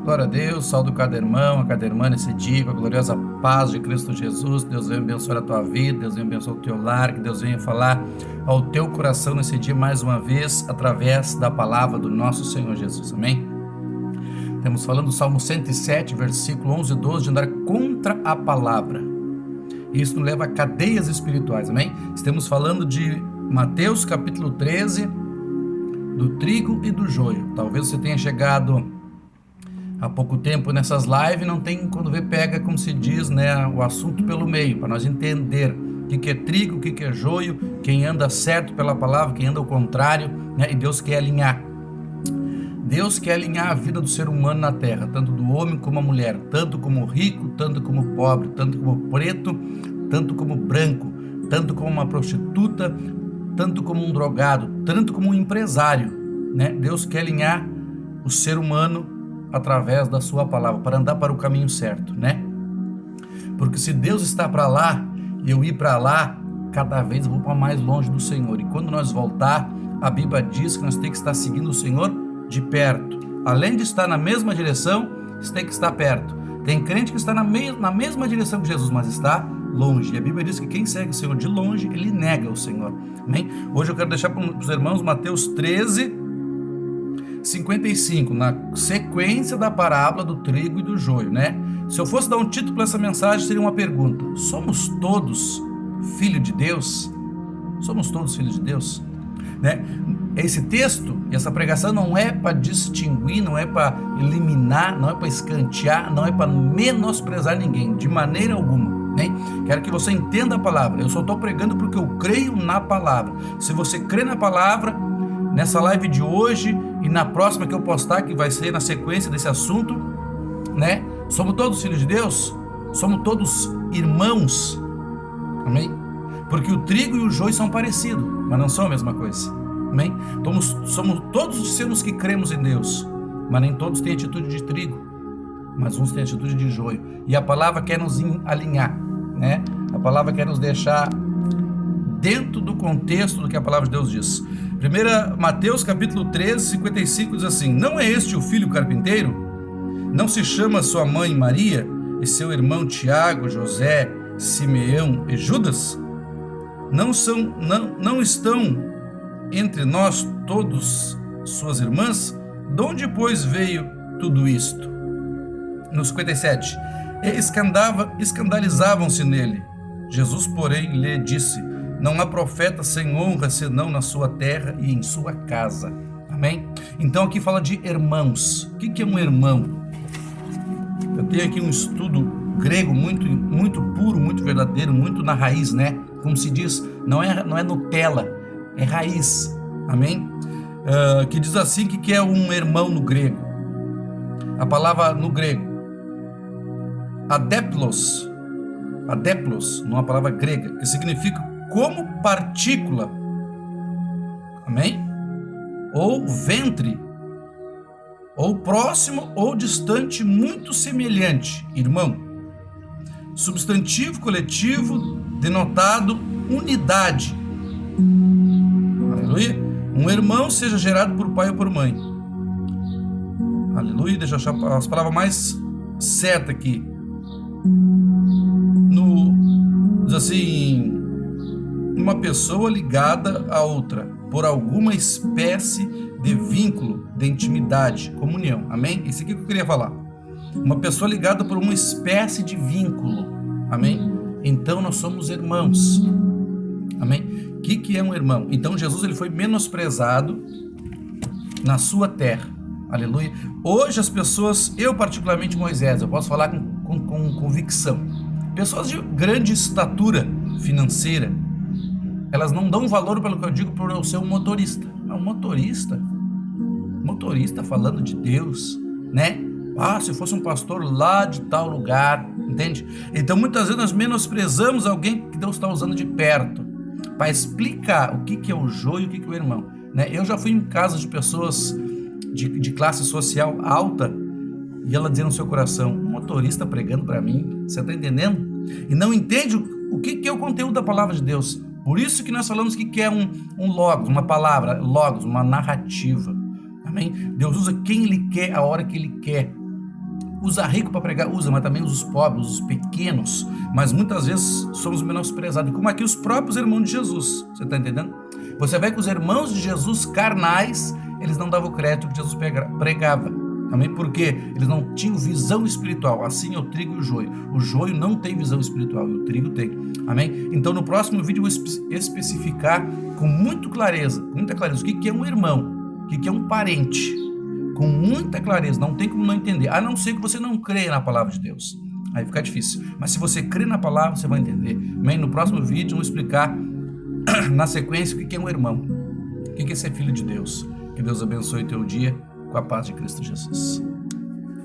Glória a Deus, saúdo cada irmão, a cada irmã nesse dia, com a gloriosa paz de Cristo Jesus. Deus venha abençoar a tua vida, Deus venha abençoar o teu lar, que Deus venha falar ao teu coração nesse dia mais uma vez, através da palavra do nosso Senhor Jesus, amém? Estamos falando do Salmo 107, versículo 11 e 12, de andar contra a palavra. Isso nos leva a cadeias espirituais, amém? Estamos falando de Mateus capítulo 13, do trigo e do joio. Talvez você tenha chegado há pouco tempo nessas lives, não tem, quando vê, pega, como se diz, né, o assunto pelo meio, para nós entender o que é trigo, o que é joio, quem anda certo pela palavra, quem anda ao contrário, né, e Deus quer alinhar. Deus quer alinhar a vida do ser humano na terra, tanto do homem como a mulher, tanto como rico, tanto como pobre, tanto como preto, tanto como branco, tanto como uma prostituta, tanto como um drogado, tanto como um empresário, né? Deus quer alinhar o ser humano através da sua palavra, para andar para o caminho certo, né? Porque se Deus está para lá, e eu ir para lá, cada vez eu vou para mais longe do Senhor, e quando nós voltar, a Bíblia diz que nós temos que estar seguindo o Senhor de perto. Além de estar na mesma direção, você tem que estar perto. Tem crente que está na mesma direção que Jesus, mas está longe, e a Bíblia diz que quem segue o Senhor de longe, ele nega o Senhor, amém? Hoje eu quero deixar para os irmãos Mateus 13, 55, na sequência da parábola do trigo e do joio, né? Se eu fosse dar um título para essa mensagem, seria uma pergunta: somos todos filhos de Deus? Somos todos filhos de Deus? Né? Esse texto e essa pregação não é para distinguir, não é para eliminar, não é para escantear, não é para menosprezar ninguém, de maneira alguma, né? Quero que você entenda a palavra. Eu só estou pregando porque eu creio na palavra. Se você crê na palavra, nessa live de hoje e na próxima que eu postar, que vai ser na sequência desse assunto, né? Somos todos filhos de Deus? Somos todos irmãos? Amém? Porque o trigo e o joio são parecidos, mas não são a mesma coisa. Amém? Somos todos discípulos que cremos em Deus, mas nem todos têm atitude de trigo, mas uns têm atitude de joio. E a palavra quer nos alinhar, né? A palavra quer nos deixar dentro do contexto do que a palavra de Deus diz. 1 Mateus capítulo 13, 55 diz assim: não é este o filho carpinteiro? Não se chama sua mãe Maria e seu irmão Tiago, José, Simeão e Judas? Não estão entre nós todos suas irmãs? De onde, pois, veio tudo isto? No 57, escandalizavam-se nele. Jesus, porém, lhe disse: não há profeta sem honra, senão na sua terra e em sua casa. Amém? Então aqui fala de irmãos. O que é um irmão? Eu tenho aqui um estudo grego muito, muito puro, muito verdadeiro, muito na raiz, né? Como se diz, não é Nutella, é raiz. Amém? Que diz assim, que é um irmão no grego. A palavra no grego, adeplos, numa palavra grega, que significa como partícula, amém? Ou ventre, ou próximo ou distante, muito semelhante, irmão. Substantivo coletivo denotado unidade. Aleluia. Um irmão seja gerado por pai ou por mãe. Aleluia. Deixa eu achar as palavras mais certas aqui. Diz assim: uma pessoa ligada a outra por alguma espécie de vínculo, de intimidade, comunhão. Amém? Isso aqui que eu queria falar. Uma pessoa ligada por uma espécie de vínculo. Amém? Então nós somos irmãos. Amém? O que é um irmão? Então Jesus, ele foi menosprezado na sua terra. Aleluia. Hoje as pessoas, eu particularmente Moisés, eu posso falar com convicção. Pessoas de grande estatura financeira, elas não dão valor, pelo que eu digo, por eu ser um motorista. Não, motorista falando de Deus, né? Se fosse um pastor lá de tal lugar, entende? Então muitas vezes nós menosprezamos alguém que Deus está usando de perto, para explicar o que é o joio e o que é o irmão, né? Eu já fui em casa de pessoas de classe social alta, e ela dizia no seu coração: um motorista pregando para mim, você está entendendo? E não entende o que é o conteúdo da palavra de Deus. Por isso que nós falamos que é um logos, uma palavra, logos, uma narrativa. Amém? Deus usa quem Ele quer, a hora que Ele quer. usa rico para pregar, usa, mas também usa os pobres, os pequenos, mas muitas vezes somos menosprezados, como aqui os próprios irmãos de Jesus, você está entendendo? Você vê que os irmãos de Jesus carnais, eles não davam crédito que Jesus pregava, amém? Porque eles não tinham visão espiritual, assim é o trigo e o joio não tem visão espiritual e o trigo tem, amém? Então no próximo vídeo eu vou especificar com muita clareza o que é um irmão, o que é um parente, com muita clareza, não tem como não entender, a não ser que você não creia na palavra de Deus, aí fica difícil, mas se você crê na palavra, você vai entender, amém? No próximo vídeo eu vou explicar na sequência o que é um irmão, o que é ser filho de Deus. Que Deus abençoe teu dia com a paz de Cristo Jesus.